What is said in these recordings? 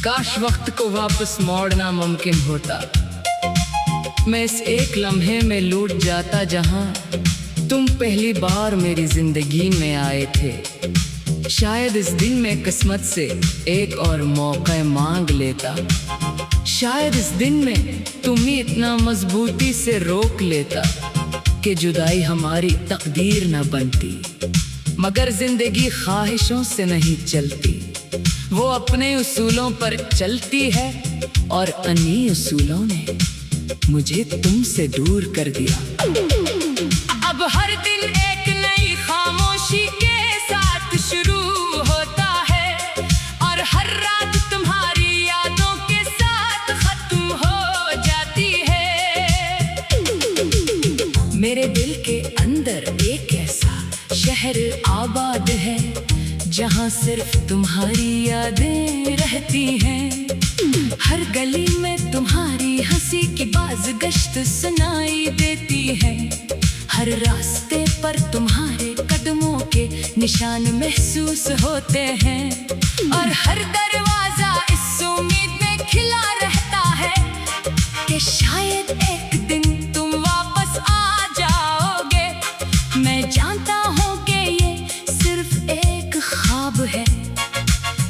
काश वक्त को वापस मोड़ना मुमकिन होता। मैं इस एक लम्हे में लूट जाता जहां तुम पहली बार मेरी जिंदगी में आए थे। शायद इस दिन में किस्मत से एक और मौका मांग लेता। शायद इस दिन में तुम ही इतना मजबूती से रोक लेता कि जुदाई हमारी तकदीर न बनती। मगर जिंदगी ख्वाहिशों से नहीं चलती, वो अपने उसूलों पर चलती है और अन्हीं उसूलों ने मुझे तुमसे दूर कर दिया। अब हर दिन एक नई खामोशी के साथ शुरू होता है और हर रात तुम्हारी यादों के साथ खत्म हो जाती है। मेरे दिल के अंदर एक ऐसा शहर आबाद है जहाँ सिर्फ तुम्हारी यादें रहती हैं। हर गली में तुम्हारी हंसी की बाज़गश्त सुनाई देती है। हर रास्ते पर तुम्हारे कदमों के निशान महसूस होते हैं और हर दरवाजा इस उम्मीद में खिला रहता है कि शायद एक दिन तुम वापस आ जाओगे। मैं जानता हूँ कि ये सिर्फ एक ख्वाब है,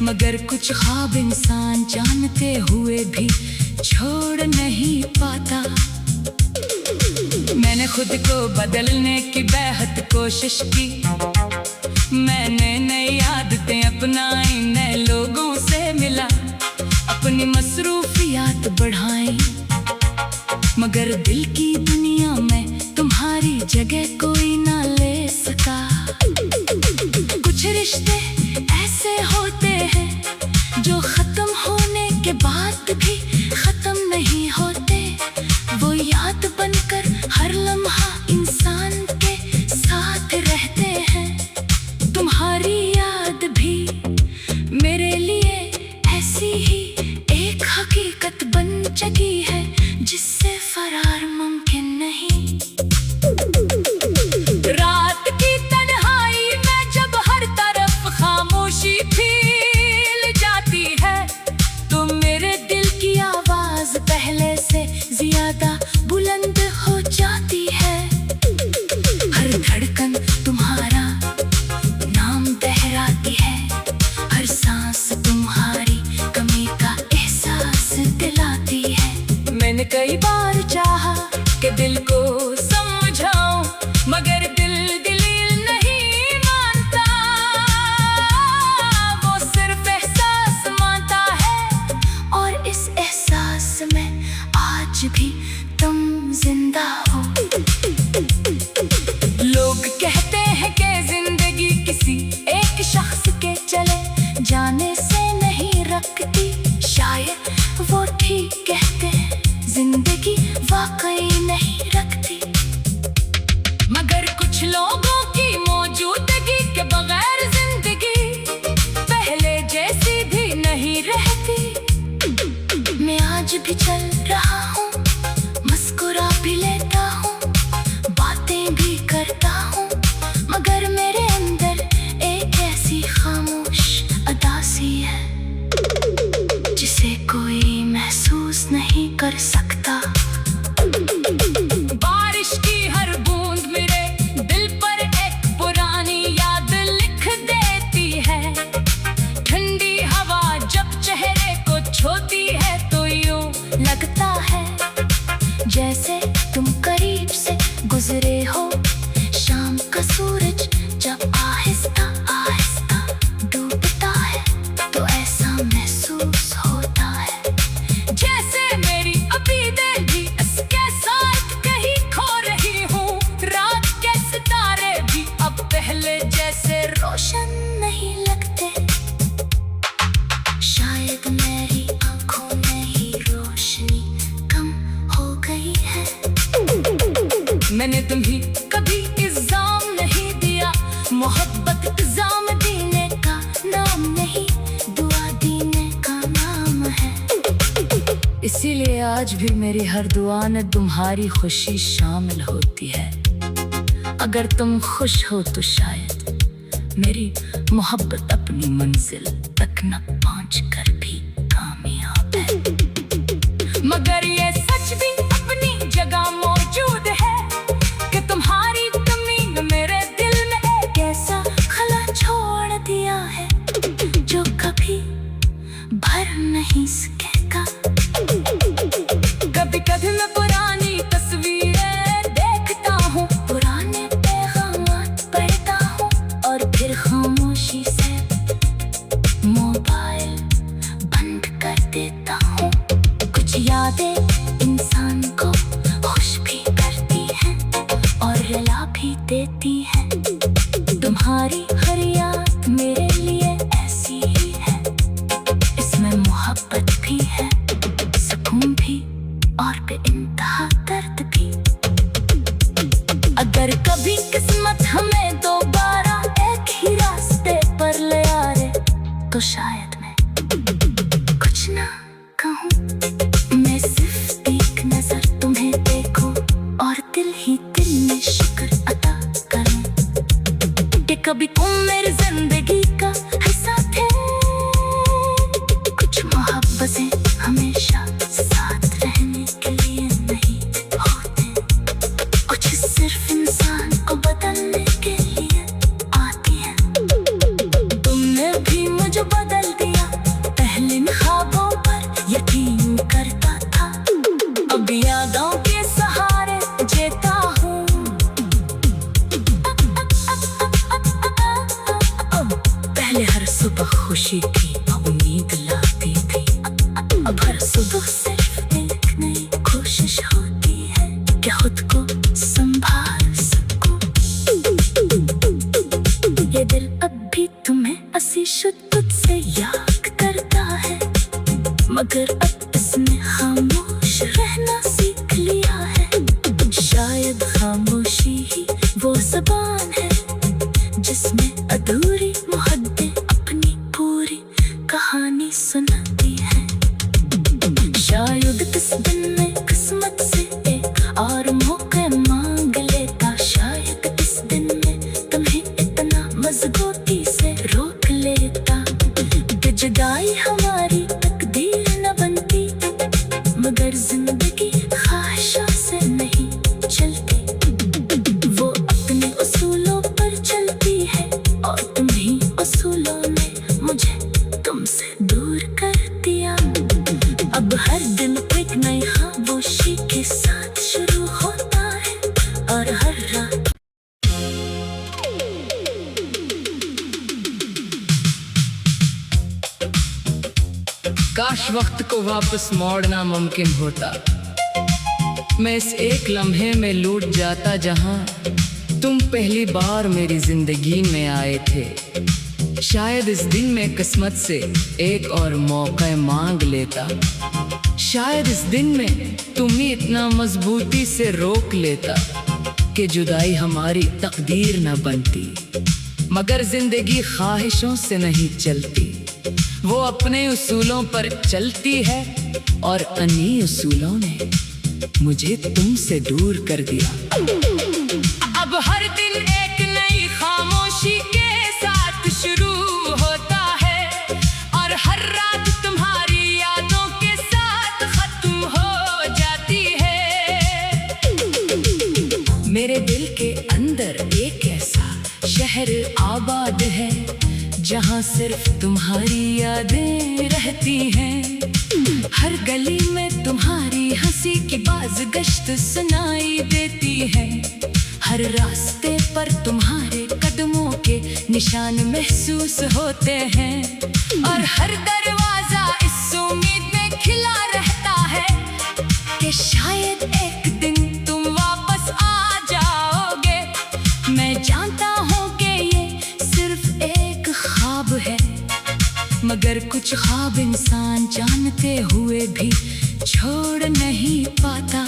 मगर कुछ ख्वाब इंसान जानते हुए भी छोड़ नहीं पाता। मैंने खुद को बदलने की बेहद कोशिश की। मैंने नई आदतें अपनाई, नए लोगों से मिला, अपनी मसरूफियात बढ़ाई, मगर दिल की दुनिया में तुम्हारी जगह कोई ना ले सका। कुछ रिश्ते ऐसे होते हैं जो खत्म होने के बाद भी खत्म नहीं होते। वो याद बनकर हर लम्हा इंसान के साथ रहते हैं। तुम्हारी याद भी मेरे लिए ऐसी ही एक हकीकत बन चुकी है जिससे फरार मुमकिन नहीं। रात की तन्हाई में जब हर तरफ खामोशी फैल जाती है तो मेरे दिल की आवाज पहले से ज्यादा बुलंद हो जाती है। हर धड़कन तुम्हारा नाम दोहराती है, हर सांस तुम्हारी कमी का एहसास दिलाती है। मैंने कई बार चाहा कि दिल को समझाऊं, मगर दिल दलील नहीं मानता। वो सिर्फ एहसास मानता है और इस एहसास में आज भी तुम जिंदा हो। लोग कहते हैं कि जिंदगी किसी एक शख्स के चले जाने से नहीं रखती। शायद वो ठीक कहते हैं, जिंदगी वाकई नहीं रखती। मगर कुछ लोगों की मौजूदगी के बगैर जिंदगी पहले जैसी भी नहीं रहती। मैं आज भी चल रहा हूँ, मुस्कुरा भी लेता हूँ, बातें भी करता हूँ, मगर मेरे अंदर एक ऐसी खामोश अदासी है जिसे कोई महसूस नहीं कर सकता। बारिश की हर बूंद मेरे दिल पर एक पुरानी याद लिख देती है। ठंडी हवा जब चेहरे को छूती है तो यूं लगता है जैसे तुम करीब से गुजरे हो। शाम का सूरज जब आहिस्ता आहिस्ता डूबता है तो ऐसा महसूस होता है जैसे मेरी अभी दिल भी इसके साथ कहीं खो रही हूँ। रात के सितारे भी अब पहले जैसे रोशन नहीं लगते। शायद मेरी आंखों में ही रोशनी कम हो गई है। मैंने तुम्हें कभी इल्जाम नहीं दिया, मोहब्बत इल्जाम देने का नाम नहीं, दुआ देने का नाम है। इसीलिए आज भी मेरी हर दुआ में तुम्हारी खुशी शामिल होती है। अगर तुम खुश हो तो शायद मेरी मोहब्बत अपनी मंजिल तक न पहुंच कर भी कामयाब मगर ये सच भी अपनी जगह मौजूद है कि तुम्हारी कमी मेरे दिल में एक ऐसा खला छोड़ दिया है जो कभी भर नहीं सकेगा। कभी कभी मैं पुरानी तस्वीरें देखता हूँ, पुराने पैगामात पढ़ता हूँ और फिर खामोशी से मोबाइल बंद कर देता हूँ। कुछ यादें इंसान को खुश भी करती हैं और रुला भी देती हैं। तुम्हारी हर याद मेरे लिए ऐसी ही है, इसमें मोहब्बत भी है, सुकून भी और बेइंतहा दर्द भी। अगर कभी किस्मत हमें दोबारा एक ही रास्ते पर ले आए तो शायद मैं कुछ ना कहूँ, मैं सिर्फ एक नजर तुम्हें देखूं और दिल ही दिल में शुक्र अदा करूं कि कभी तुम मेरी जिंदगी का हिस्सा थे। कुछ मोहब्बतें हमेशा साथ रहने के लिए नहीं होते, कुछ सिर्फ इंसान को बदलने के लिए आती हैं। तुमने भी मुझे बदल दिया, पहले मैं ख्वाबों पर यकीन करता था, अब यादों के सहारे जीता हूँ। पहले हर सुबह खुशी की उम्मीद लाती थी, अब हर सुबह सिर्फ एक नई कोशिश होती है कि खुद को संभाल सकूं। ये दिल अब भी तुम्हें हंसी शुद्ध से याद करता है, मगर अब इसने खामोश रहना सीख लिया है। शायद खामोशी ही वो ज़बान है जिसमें अधूरी मोहब्बतें अपनी पूरी कहानी सुनाती है। शायद इस दिन में किस्मत से एक और मौका मांग लेता, शायद इस दिन में तुम्हें इतना मजबूती से रोक लेता कि जुदाई हमारी तकदीर न बनती। मगर जिंदगी ख्वाहिशों से नहीं चलती, वो अपने उसूलों पर चलती है और तुम्हीं उसूलों ने मुझे तुमसे दूर कर दिया। अब हर दिन एक नई खामोशी के साथ शुरू होता है और हर रात काश वक्त को वापस मोड़ना मुमकिन होता, मैं इस एक लम्हे में लूट जाता जहां तुम पहली बार मेरी जिंदगी में आए थे। शायद इस दिन में किस्मत से एक और मौका मांग लेता, शायद इस दिन में तुम्हें इतना मजबूती से रोक लेता कि जुदाई हमारी तकदीर न बनती। मगर जिंदगी ख्वाहिशों से नहीं चलती, वो अपने उसूलों पर चलती है और इन्हीं उसूलों ने मुझे तुमसे दूर कर दिया। अब हर दिन एक नई खामोशी के साथ शुरू होता है और हर रात तुम्हारी यादों के साथ खत्म हो जाती है। मेरे दिल के अंदर एक ऐसा शहर आबाद है जहाँ सिर्फ तुम्हारी यादें रहती हैं। हर गली में तुम्हारी हंसी की बाज़गश्त सुनाई देती है, हर रास्ते पर तुम्हारे कदमों के निशान महसूस होते हैं और हर दरवाजा इस उम्मीद में खिला रहता है कि शायद एक दिन तुम वापस आ जाओगे। मैं जानता हूँ कि ये सिर्फ एक ख्वाब है, मगर कुछ ख्वाब इंसान जानते हुए भी छोड़ नहीं पाता।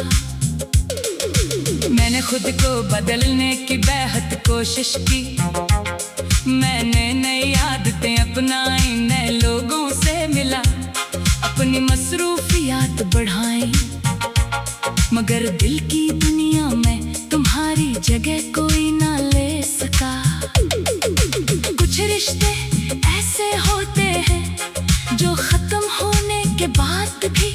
मैंने खुद को बदलने की बेहद कोशिश की, मैंने नई आदतें अपनाई, नए लोगों से मिला, अपनी मसरूफियात बढ़ाई, मगर दिल की दुनिया में तुम्हारी जगह कोई ना ले सका। कुछ रिश्ते ऐसे होते हैं जो खत्म होने के बाद भी